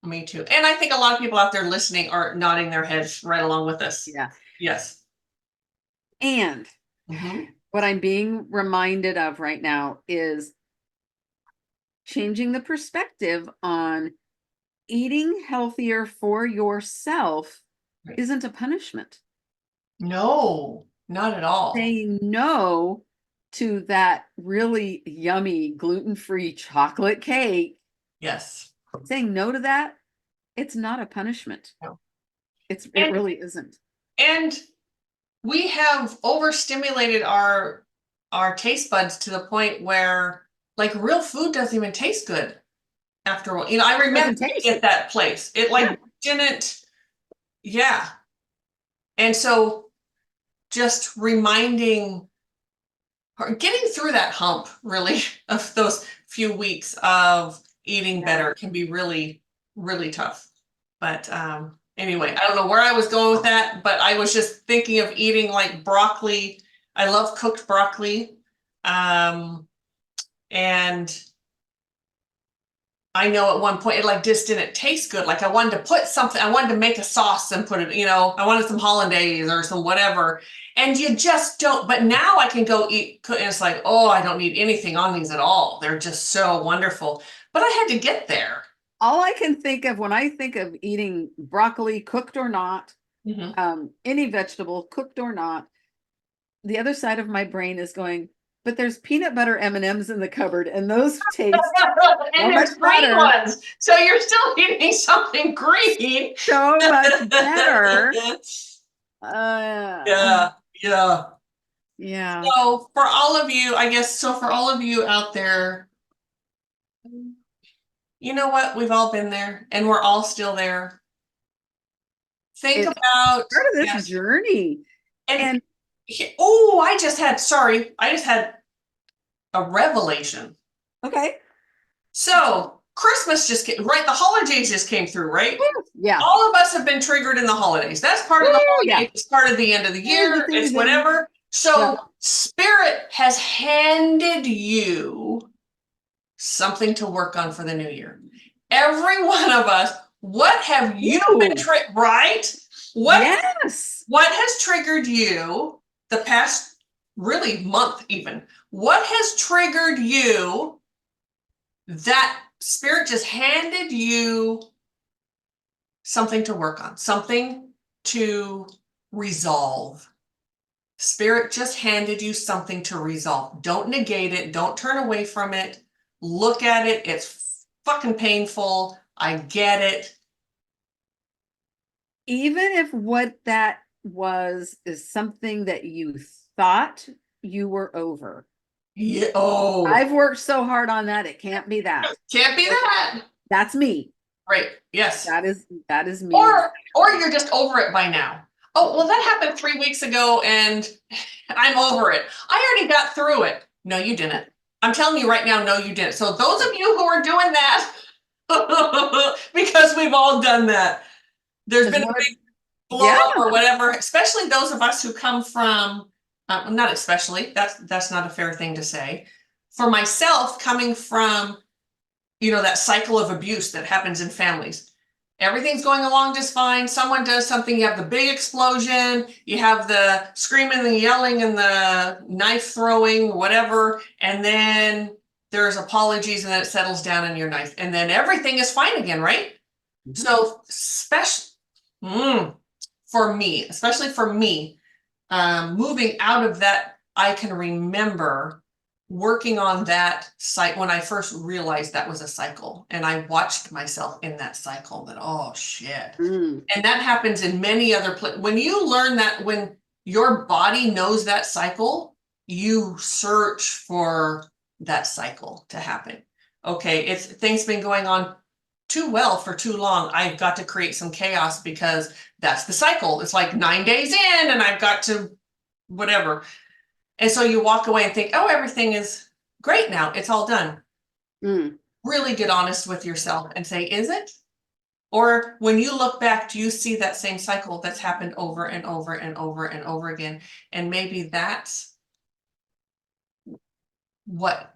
Me too. And I think a lot of people out there listening are nodding their heads right along with us. Yeah. Yes. And Mhm. what I'm being reminded of right now is changing the perspective on eating healthier for yourself Right. isn't a punishment. No, not at all. Saying no to that really yummy gluten-free chocolate cake, Yes. saying no to that, it's not a punishment. No. It And really isn't. and we have overstimulated our taste buds to the point where like real food doesn't even taste good after a while. I It remember doesn't taste. being at that place. It Yeah. like didn't, yeah. And so just reminding her, getting through that hump really of those few weeks of eating Yeah. better can be really, really tough. But anyway, I don't know where I was going with that, but I was just thinking of eating like broccoli. I love cooked broccoli. And I know at one point it like just didn't taste good. Like I wanted to put something, I wanted to make a sauce and put it, I wanted some hollandaise or some whatever. And you just don't, but now I can go eat, and it's like, oh, I don't need anything on these at all. They're just so wonderful. But I had to get there. All I can think of when I think of eating broccoli, cooked or not, Mhm. any vegetable, cooked or not, the other side of my brain is going, but there's peanut butter M&Ms in the cupboard, and those taste so And much there's green better, ones. So you're still eating something green. so much better. Uh, Yeah, yeah. yeah, So for all of you, I guess, so for all of you out there, you know what? We've all been there and we're all still there. Think it's about, part of this yes. journey. And And oh, I just had a revelation. okay, So Christmas just came, right? The holidays just came through, right? yeah, All of us have been triggered in the holidays. That's part of the yeah, holidays. It's part of the end of the there's the year. It's season. whatever. Yeah, So Spirit has handed you something to work on for the new year. Every one of us, what have you been ooh, right? yes. What has triggered you the past really month even? What has triggered you that Spirit just handed you something to work on, something to resolve? Spirit just handed you something to resolve. Don't negate it. Don't turn away from it. Look at it. It's fucking painful. I get it. Even if what that was is something that you thought you were over. Yeah. Oh, I've worked so hard on that, it can't be that. can't be that. That's me. Right. Yes. That is me. Or you're just over it by now. Oh, well, that happened 3 weeks ago and I'm over it. I already got through it. No, you didn't. I'm telling you right now, no, you didn't. So those of you who are doing that, because we've all done that, there's Because been a one of big blow yeah, up or whatever, especially those of us who come from, not especially, that's not a fair thing to say. For myself, coming from, that cycle of abuse that happens in families. Everything's going along just fine. Someone does something, you have the big explosion, you have the screaming and the yelling and the knife throwing, whatever, and then there's apologies and then it settles down in your knife, and then everything is fine again, right? So, for me, especially for me, moving out of that, I can remember working on that site when I first realized that was a cycle, and I watched myself in that cycle. That, oh shit, mm, and that happens in many other places. When you learn that, when your body knows that cycle, you search for that cycle to happen. Okay, it's things been going on too well for too long. I've got to create some chaos because that's the cycle. It's like 9 days in and I've got to whatever. And so you walk away and think, oh, everything is great now. It's all done. mm. Really get honest with yourself and say, is it? Or when you look back, do you see that same cycle that's happened over and over and over and over again? And maybe that's what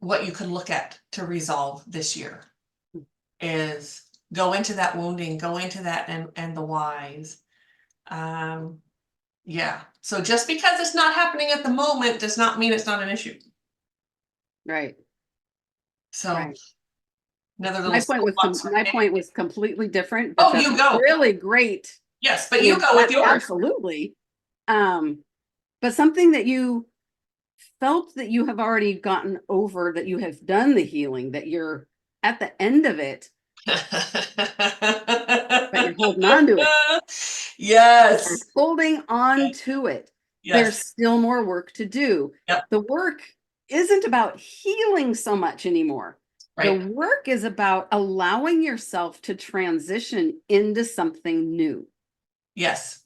what you could look at to resolve this year, is go into that wounding, go into that and the whys. Yeah. So just because it's not happening at the moment does not mean it's not an issue. Right, So right. another little soapbox for My me. point was completely different, but Oh, that's you go. really great. Yes, I but you mean, go with yours. absolutely. Um, but something that you felt that you have already gotten over, that you have done the healing, that you're at the end of it, but you're holding on to it. You're Yes. holding on to it. There's Yes. still more work to do. Yep. The work isn't about healing so much anymore. The Right. work is about allowing yourself to transition into something new. Yes.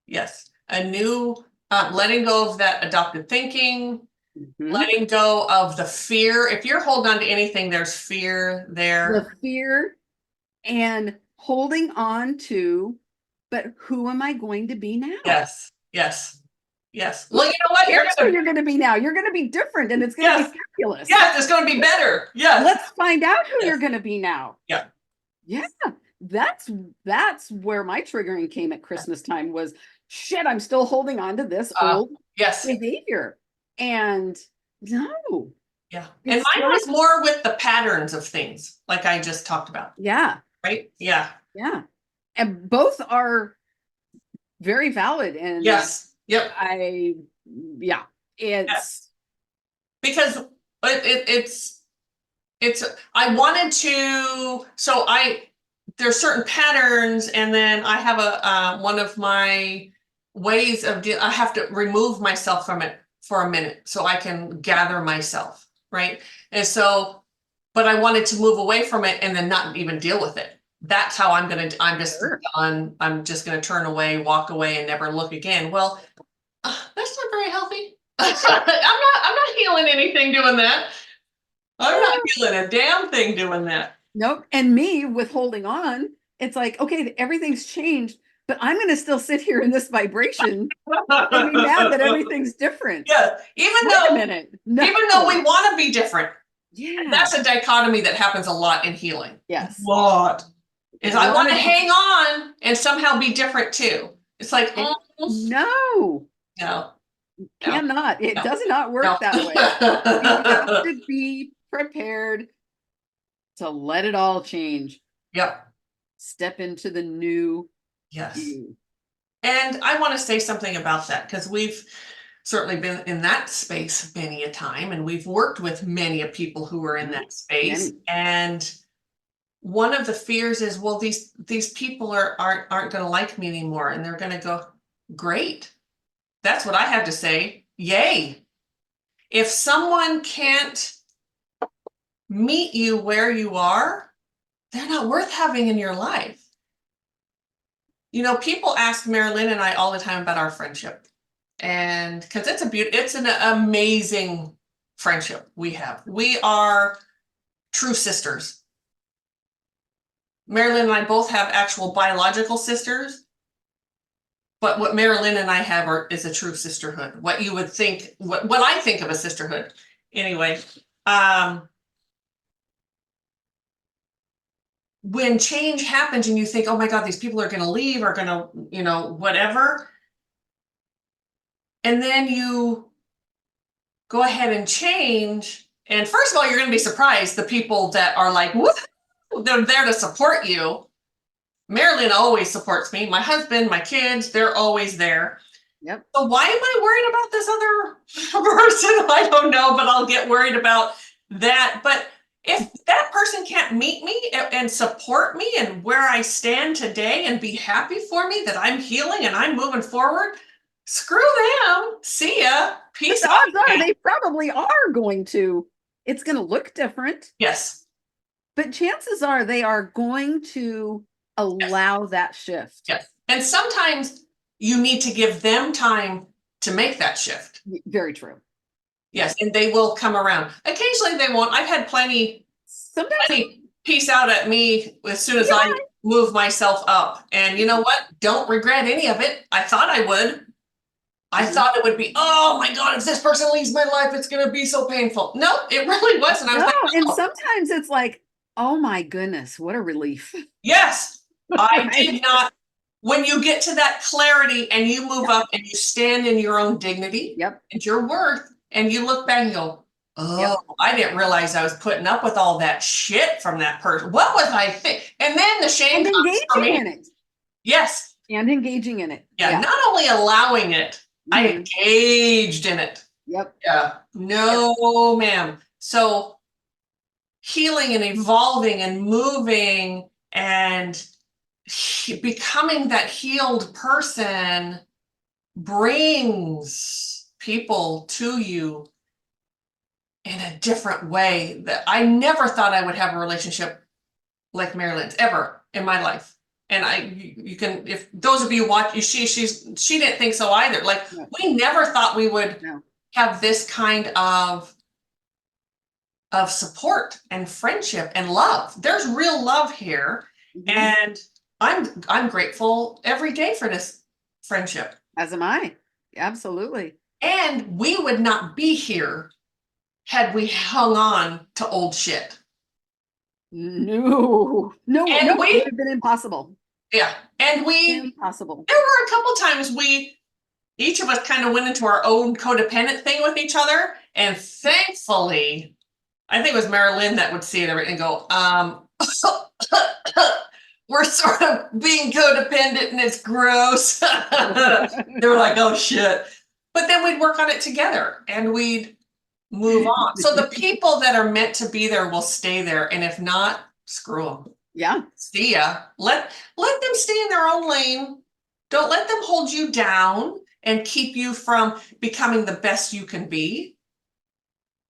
Yes. A new, letting go of that adopted thinking, Mhm. letting go of the fear. If you're holding on to anything, there's fear The there. fear and holding on to, but who am I going to be now? Yes. Yes. Yes. Well, you know what? Here's who you're going to be now. You're going to be different, and it's going to Yes. be fabulous. Yes, it's going to be better. Yes. Let's find out who Yes. you're going to be now. Yeah. Yeah. That's where my triggering came at Christmas time was shit, I'm still holding on to this old Yes. behavior. And no. Yeah. And mine was more with the patterns of things, like I just talked about. Yeah. Right? Yeah. Yeah. And both are very valid. And yes. Yep. Yeah. It's because it's I wanted to, so there's certain patterns, and then I have one of my ways of I have to remove myself from it for a minute so I can gather myself, right? And so, but I wanted to move away from it and then not even deal with it. That's how I'm just Sure. done. I'm just gonna turn away, walk away, and never look again. Well, that's not very healthy. I'm not healing anything doing that. I'm not healing a damn thing doing that. Nope. And me with holding on, it's like, okay, everything's changed, but I'm going to still sit here in this vibration and be mad that everything's different. Yeah, Wait a minute. No. Even though we want to be different. Yeah. That's a dichotomy that happens a lot in healing. Yes. A lot. Is I want to hang on and somehow be different too. It's like, no. Cannot. It does not work that way. You have to be prepared to let it all change. Yep. Step into the new. Yes. You. And I want to say something about that, because we've certainly been in that space many a time, and we've worked with many of people who are in that space. And one of the fears is, well, these people aren't going to like me anymore, and they're going to go, great. That's what I have to say. Yay. If someone can't meet you where you are, they're not worth having in your life. You know, people ask Mari-Lyn and I all the time about our friendship. And because it's an amazing friendship we have. We are true sisters. Mari-Lyn and I both have actual biological sisters. But what Mari-Lyn and I have is a true sisterhood. What you would think, what I think of a sisterhood. Anyway, when change happens and you think, oh my God, these people are going to leave, or going to, you know, whatever. And then you go ahead and change. And first of all, you're going to be surprised, the people that are like, whoop, they're there to support you. Mari-Lyn always supports me. My husband, my kids, they're always there. Yep. So why am I worried about this other person? I don't know, but I'll get worried about that. But if that person can't meet me and support me and where I stand today and be happy for me that I'm healing and I'm moving forward, screw them. See ya. Peace out. Odds are they probably are going to. It's going to look different. Yes. But chances are they are going to allow that shift. Yes. And sometimes you need to give them time to make that shift. Very true. Yes, and they will come around. Occasionally they won't. I've had plenty peace out at me as soon as I move myself up. And you know what? Don't regret any of it. I thought I would. I thought it would be, oh my God, if this person leaves my life, it's going to be so painful. No, it really wasn't. I was like, and sometimes it's like, oh my goodness, what a relief. Yes, I did not. When you get to that clarity and you move up and you stand in your own dignity and your worth, and you look back and go, oh, I didn't realize I was putting up with all that shit from that person. What was I thinking? And then the shame comes for me. In it. Yes. And engaging in it. Yeah, not only allowing it, I engaged in it. Yep. Yeah. No, ma'am. So healing and evolving and moving and becoming that healed person brings people to you in a different way that I never thought I would have a relationship like Mari-Lyn's ever in my life. And you can, if those of you watch, she didn't think so either. Like we never thought we would have this kind of support and friendship and love. There's real love here. And I'm grateful every day for this friendship. As am I. Absolutely. And we would not be here had we hung on to old shit. No, no, And no, it would we, have been impossible. yeah, and Impossible. there were a couple times each of us kind of went into our own codependent thing with each other. And thankfully, I think it was Mari-Lyn that would see it and go, we're sort of being codependent and it's gross. They were like, oh shit. But then we'd work on it together and we'd move on. So the people that are meant to be there will stay there. And if not, screw them. Yeah. See ya. Let them stay in their own lane. Don't let them hold you down and keep you from becoming the best you can be.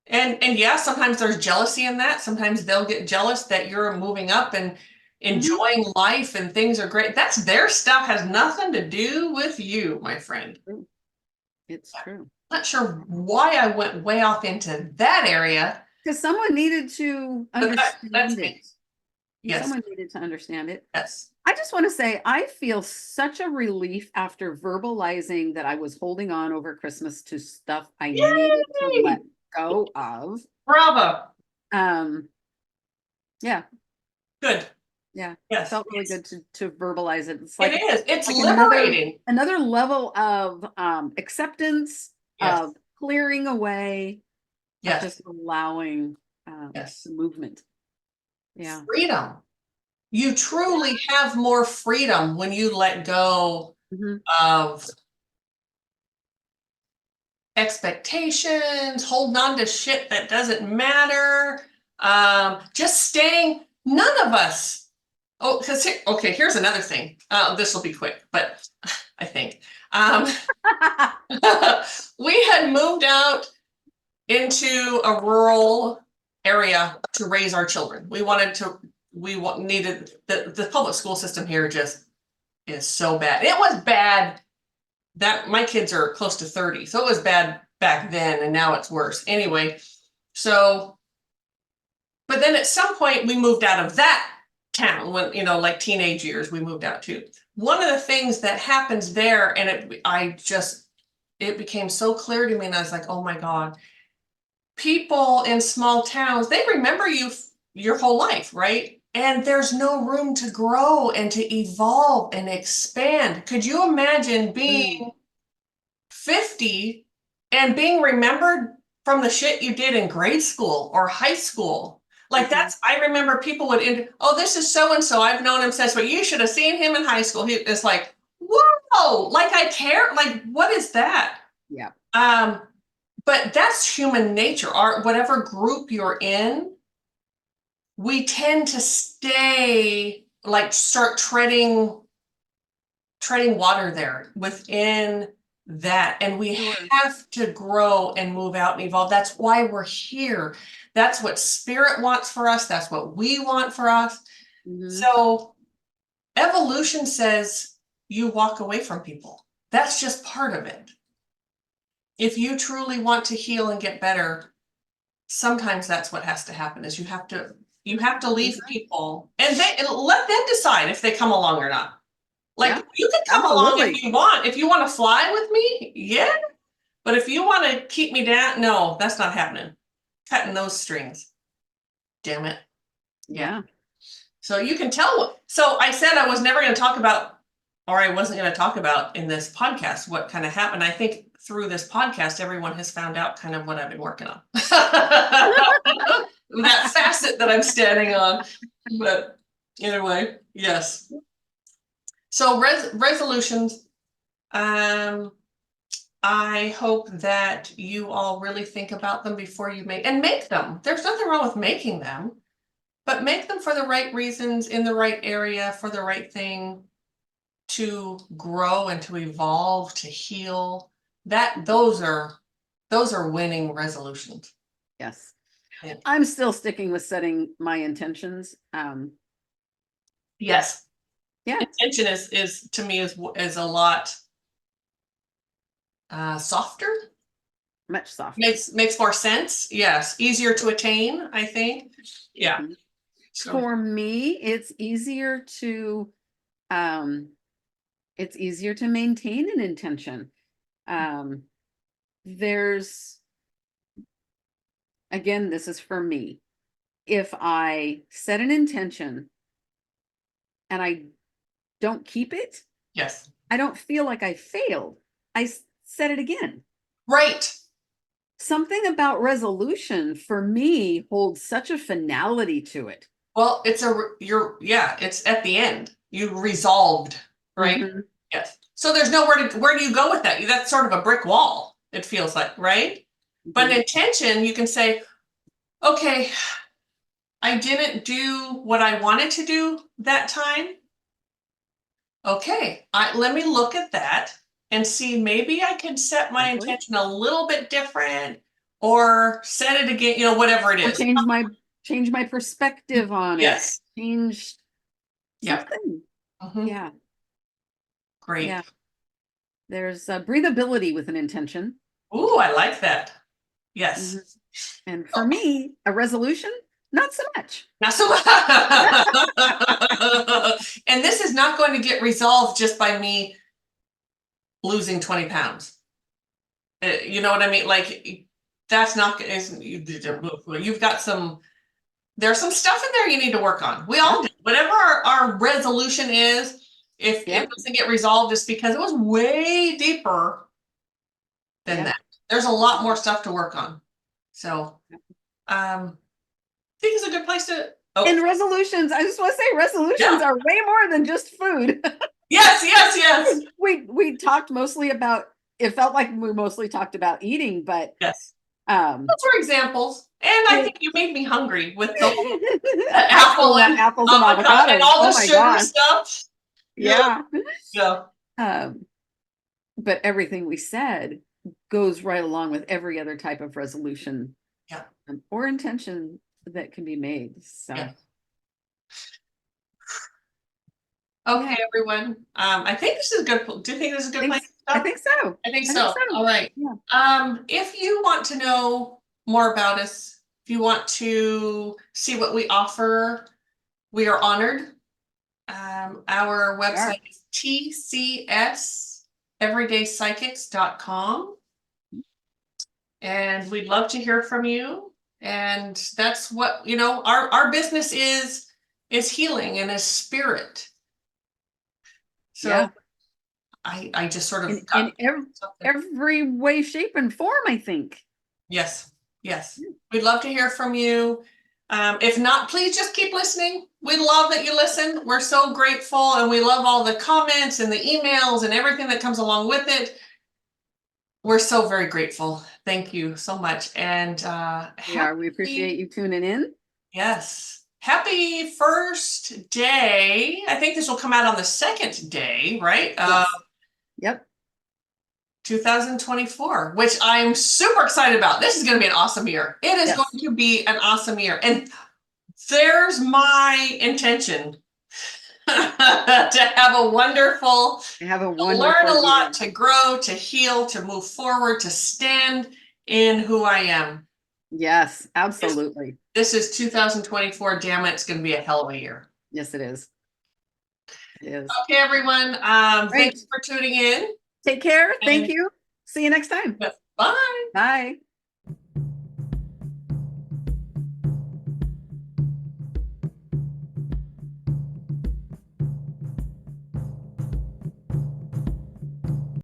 And yeah, sometimes there's jealousy in that. Sometimes they'll get jealous that you're moving up and enjoying life and things are great. That's their stuff, has nothing to do with you, my friend. It's true. Not sure why I went way off into that area. Because someone needed to But that's understand me. it. Yes. Someone needed to understand it. Yes. I just want to say I feel such a relief after verbalizing that I was holding on over Christmas to stuff I needed to let Yay! go of. Bravo. Yeah, Good. yeah. It Yes. felt really good to verbalize it. It's It like is. It's like liberating. another level of acceptance, Yes. of clearing away, of Yes. just allowing Yes. the movement. Yeah. Freedom. You truly have more freedom when you let go Mhm. of expectations, holding on to shit that doesn't matter. Just staying, none of us. Oh, because okay, here's another thing. This will be quick, but I think. We had moved out into a rural area to raise our children. Needed the public school system here just is so bad. It was bad that my kids are close to 30, so it was bad back then and now it's worse. Anyway, so but then at some point we moved out of that town when, like teenage years, we moved out too. One of the things that happens there, and it became so clear to me, and I was like, oh my God, people in small towns, they remember you your whole life, right? And there's no room to grow and to evolve and expand. Could you imagine being 50 and being remembered from the shit you did in grade school or high school? Like I remember people oh, this is so and so. I've known him since, but you should have seen him in high school. It's like, whoa, like I care. Like, what is that? Yeah. But that's human nature. Whatever group you're in, we tend to start treading water there within that. And we have to grow and move out and evolve. That's why we're here. That's what spirit wants for us. That's what we want for us. So evolution says you walk away from people. That's just part of it. If you truly want to heal and get better, sometimes that's what has to happen is you have to leave people and let them decide if they come along or not. Like you can come along if you want. If you want to fly with me, yeah. But if you want to keep me down, no, that's not happening. Cutting those strings. Damn it. Yeah. So you can tell. So I said I was never going to talk about, or I wasn't going to talk about in this podcast what kind of happened. I think through this podcast, everyone has found out kind of what I've been working on. That facet that I'm standing on. But anyway, yes. So resolutions, I hope that you all really think about them before you make them. There's nothing wrong with making them, but make them for the right reasons, in the right area, for the right thing, to grow and to evolve, to heal. Those are winning resolutions. Yes. Yeah. I'm still sticking with setting my intentions. Yes. Yeah. Intention is to me is a lot softer. Much softer. Makes more sense. Yes. Easier to attain, I think. Yeah. So. For me, it's easier to maintain an intention. Um, there's, again, this is for me. If I set an intention and I don't keep it, Yes. I don't feel like I failed. Said it again. Right. Something about resolution for me holds such a finality to it. Well, it's at the end. You resolved, right? Mhm. Yes. So there's nowhere where do you go with that? That's sort of a brick wall, it feels like, right? But Mhm. intention, you can say, okay, I didn't do what I wanted to do that time. Okay, let me look at that and see, maybe I can set my Exactly. intention a little bit different or set it again, whatever it Or is. change my perspective on it. Yes. Change Yep. something. Mhm. Yeah. Great. Yeah. There's breathability with an intention. Ooh, I like that. Mhm. Yes. And for me, a resolution, not so much. Not so and this is not going to get resolved just by me losing 20 pounds. You know what I mean? Like, that's not, you've got there's some stuff in there you need to work on. We all Yep. do. Whatever our resolution is, if it Yep. doesn't get resolved, it's because it was way deeper than Yep. that. There's a lot more stuff to work on. So, I think it's a good place to, oh, And resolutions, I just want to say yeah. resolutions are way more than just food. Yes, yes, yes. We talked mostly about, it felt like we mostly talked about eating, but Yes. um Those were examples. And I it, think you made me hungry with the apple and apples and avocado and avocados. all Oh the my sugar god. stuff. Yeah, Yeah. yeah, Um, but everything we said goes right along with every other type of resolution, yeah, or intention that can be made. yeah. So Okay, yeah, everyone. I think this is a good. Do you think this is a good place to I stop? think so. I think I think so. so. All right. Yeah. If you want to know more about us, if you want to see what we offer, we are honored. Our We are. website is tcseveryday psychics.com. And we'd love to hear from you. And that's what, our business is healing and is spirit. So Yeah. I just sort of got In every way, shape, and form, I think. yes, yes. We'd love to hear from you. If not, please just keep listening. We love that you listen. We're so grateful, and we love all the comments and the emails and everything that comes along with it. We're so very grateful. Thank you so much. And We are. We appreciate you tuning in. yes. Happy first day. I think this will come out on the second day, right? Yes. Yep. 2024, which I'm super excited about. This is going to be an awesome year. It is Yes. going to be an awesome year. And there's my intention to have a wonderful, Have a to learn a wonderful lot, year. to grow, to heal, to move forward, to stand in who I am. Yes, absolutely. This is 2024. Damn it, it's going to be a hell of a year. Yes, it is. It is. Okay, everyone. Thank Great. you for tuning in. Take care. Thank And you. See you next time. bye. Bye.